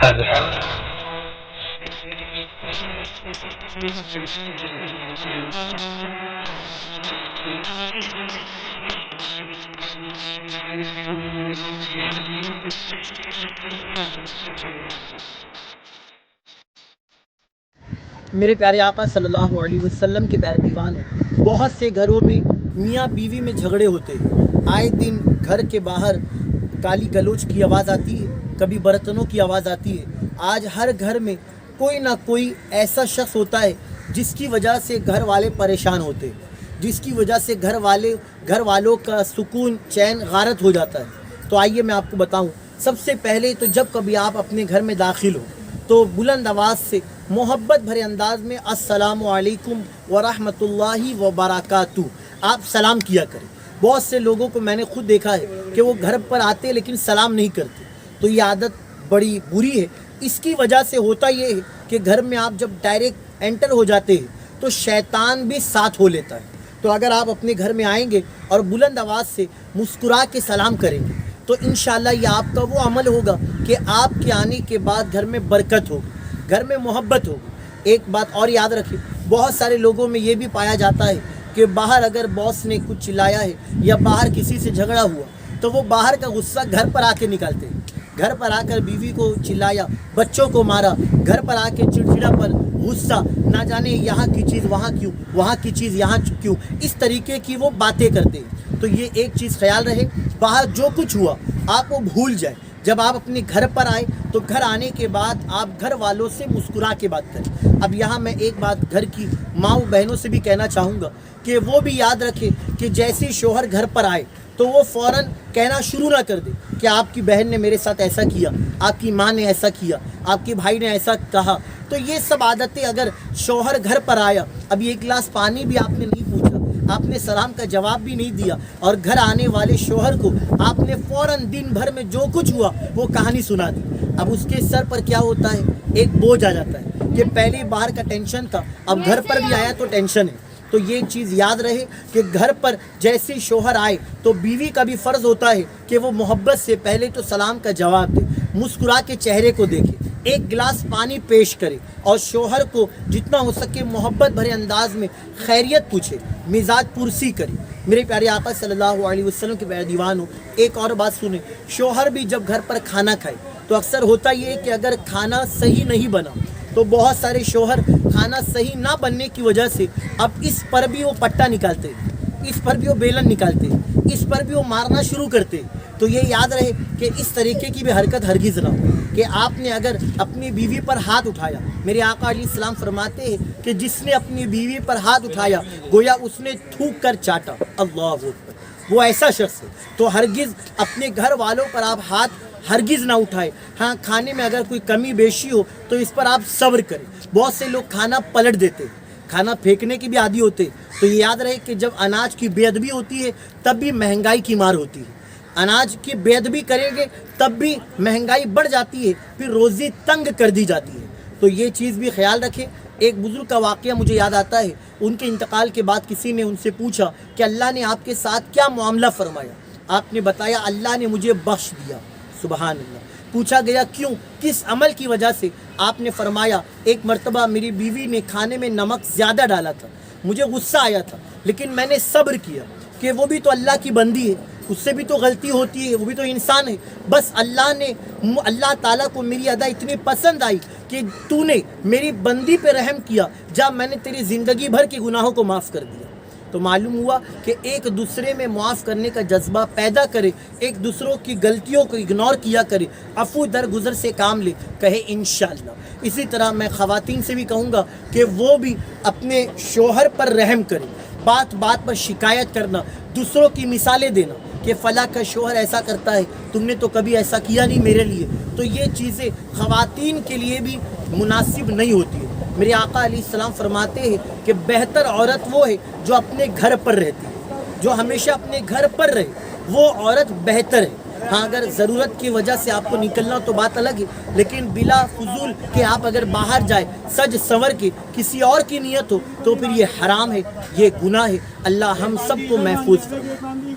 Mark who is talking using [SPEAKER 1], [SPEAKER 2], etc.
[SPEAKER 1] میرے پیارے آقا صلی اللہ علیہ وسلم کے پیارے دیوان ہیں۔ بہت سے گھروں میں میاں بیوی میں جھگڑے ہوتے ہیں، آئے دن گھر کے باہر گالی گلوچ کی آواز آتی ہے، کبھی برتنوں کی آواز آتی ہے۔ آج ہر گھر میں کوئی نہ کوئی ایسا شخص ہوتا ہے جس کی وجہ سے گھر والے پریشان ہوتے ہیں، جس کی وجہ سے گھر والوں کا سکون چین غارت ہو جاتا ہے۔ تو آئیے میں آپ کو بتاؤں، سب سے پہلے تو جب کبھی آپ اپنے گھر میں داخل ہو تو بلند آواز سے محبت بھرے انداز میں السلام علیکم ورحمۃ اللہ وبرکاتہ آپ سلام کیا کریں۔ بہت سے لوگوں کو میں نے خود دیکھا ہے کہ وہ گھر پر آتے لیکن سلام نہیں کرتے، تو یہ عادت بڑی بری ہے۔ اس کی وجہ سے ہوتا یہ ہے کہ گھر میں آپ جب ڈائریکٹ انٹر ہو جاتے ہیں تو شیطان بھی ساتھ ہو لیتا ہے۔ تو اگر آپ اپنے گھر میں آئیں گے اور بلند آواز سے مسکرا کے سلام کریں گے تو انشاءاللہ یہ آپ کا وہ عمل ہوگا کہ آپ کے آنے کے بعد گھر میں برکت ہوگی، گھر میں محبت ہوگی۔ ایک بات اور یاد رکھیں، بہت سارے لوگوں میں یہ بھی پایا جاتا ہے کہ باہر اگر باس نے کچھ چلایا ہے یا باہر کسی سے جھگڑا ہوا تو وہ باہر کا غصہ گھر پر آ کے نکالتے ہیں۔ گھر پر آ کر بیوی کو چلایا، بچوں کو مارا، گھر پر آ کے چڑچڑا پر غصہ، نہ جانے یہاں کی چیز وہاں کیوں، وہاں کی چیز یہاں کیوں، اس طریقے کی وہ باتیں کرتے ہیں۔ تو یہ ایک چیز خیال رہے، باہر جو کچھ ہوا آپ وہ بھول جائیں۔ جب آپ اپنے گھر پر آئے تو گھر آنے کے بعد آپ گھر والوں سے مسکرا کے بات کریں۔ اب یہاں میں ایک بات گھر کی ماں و بہنوں سے بھی کہنا چاہوں گا کہ وہ بھی یاد رکھے کہ جیسے شوہر گھر پر آئے تو وہ فوراً کہنا شروع نہ کر دے کہ آپ کی بہن نے میرے ساتھ ایسا کیا، آپ کی ماں نے ایسا کیا، آپ کے بھائی نے ایسا کہا۔ تو یہ سب عادتیں اگر شوہر گھر پر آیا، اب ایک گلاس پانی بھی آپ نے نہیں پوچھا، آپ نے سلام کا جواب بھی نہیں دیا، اور گھر آنے والے شوہر کو آپ نے فوراً دن بھر میں جو کچھ ہوا وہ کہانی سنا دی، اب اس کے سر پر کیا ہوتا ہے، ایک بوجھ آ جاتا ہے کہ پہلے باہر کا ٹینشن تھا، اب گھر پر بھی آیا تو ٹینشن ہے۔ تو یہ چیز یاد رہے کہ گھر پر جیسے شوہر آئے تو بیوی کا بھی فرض ہوتا ہے کہ وہ محبت سے پہلے تو سلام کا جواب دے، مسکرا کے چہرے کو دیکھے، ایک گلاس پانی پیش کرے، اور شوہر کو جتنا ہو سکے محبت بھرے انداز میں خیریت پوچھے، مزاج پرسی کرے۔ میرے پیارے آقا صلی اللہ علیہ وسلم کے پیارے دیوانوں، ایک اور بات سنیں، شوہر بھی جب گھر پر کھانا کھائے تو اکثر ہوتا یہ ہے کہ اگر کھانا صحیح نہیں بنا تو بہت سارے شوہر کھانا صحیح نہ بننے کی وجہ سے اب اس پر بھی وہ پٹا نکالتے ہیں، اس پر بھی وہ بیلن نکالتے ہیں، اس پر بھی وہ مارنا شروع کرتے ہیں۔ تو یہ یاد رہے کہ اس طریقے کی بھی حرکت ہرگز نہ ہو کہ آپ نے اگر اپنی بیوی پر ہاتھ اٹھایا، میرے آقا علیہ السلام فرماتے ہیں کہ جس نے اپنی بیوی پر ہاتھ اٹھایا گویا اس نے تھوک کر چاٹا، اللہ اکبر، وہ ایسا شخص ہے۔ تو ہرگز اپنے گھر والوں پر آپ ہاتھ ہرگز نہ اٹھائے۔ ہاں، کھانے میں اگر کوئی کمی بیشی ہو تو اس پر آپ صبر کریں۔ بہت سے لوگ کھانا پلٹ دیتے، کھانا پھینکنے کی بھی عادی ہوتے، تو یہ یاد رہے کہ جب اناج کی بے ادبی ہوتی ہے تب بھی مہنگائی کی مار ہوتی ہے۔ اناج کی بے ادبی کریں گے تب بھی مہنگائی بڑھ جاتی ہے، پھر روزی تنگ کر دی جاتی ہے۔ تو یہ چیز بھی خیال رکھیں۔ ایک بزرگ کا واقعہ مجھے یاد آتا ہے، ان کے انتقال کے بعد کسی نے ان سے پوچھا کہ اللہ نے آپ کے ساتھ کیا معاملہ فرمایا؟ آپ نے بتایا اللہ نے مجھے بخش دیا، سبحان اللہ۔ پوچھا گیا کیوں، کس عمل کی وجہ سے؟ آپ نے فرمایا ایک مرتبہ میری بیوی نے کھانے میں نمک زیادہ ڈالا تھا، مجھے غصہ آیا تھا، لیکن میں نے صبر کیا کہ وہ بھی تو اللہ کی بندی ہے، اس سے بھی تو غلطی ہوتی ہے، وہ بھی تو انسان ہے۔ بس اللہ تعالیٰ کو میری ادا اتنی پسند آئی کہ تو نے میری بندی پہ رحم کیا، جب میں نے تیری زندگی بھر کے گناہوں کو معاف کر دیا۔ تو معلوم ہوا کہ ایک دوسرے میں معاف کرنے کا جذبہ پیدا کرے، ایک دوسروں کی غلطیوں کو اگنور کیا کرے، عفو درگزر سے کام لے، کہے انشاءاللہ۔ اسی طرح میں خواتین سے بھی کہوں گا کہ وہ بھی اپنے شوہر پر رحم کرے، بات بات پر شکایت کرنا، دوسروں کی مثالیں دینا کہ فلاں کا شوہر ایسا کرتا ہے، تم نے تو کبھی ایسا کیا نہیں میرے لیے، تو یہ چیزیں خواتین کے لیے بھی مناسب نہیں ہوتی ہے۔ میرے آقا علیہ السلام فرماتے ہیں کہ بہتر عورت وہ ہے جو اپنے گھر پر رہتی ہے، جو ہمیشہ اپنے گھر پر رہے، وہ عورت بہتر ہے۔ ہاں، اگر ضرورت کی وجہ سے آپ کو نکلنا تو بات الگ ہے، لیکن بلا فضول کہ آپ اگر باہر جائے سج سنور کے کسی اور کی نیت ہو تو پھر یہ حرام ہے، یہ گناہ ہے۔ اللہ ہم سب کو محفوظ فرمائے۔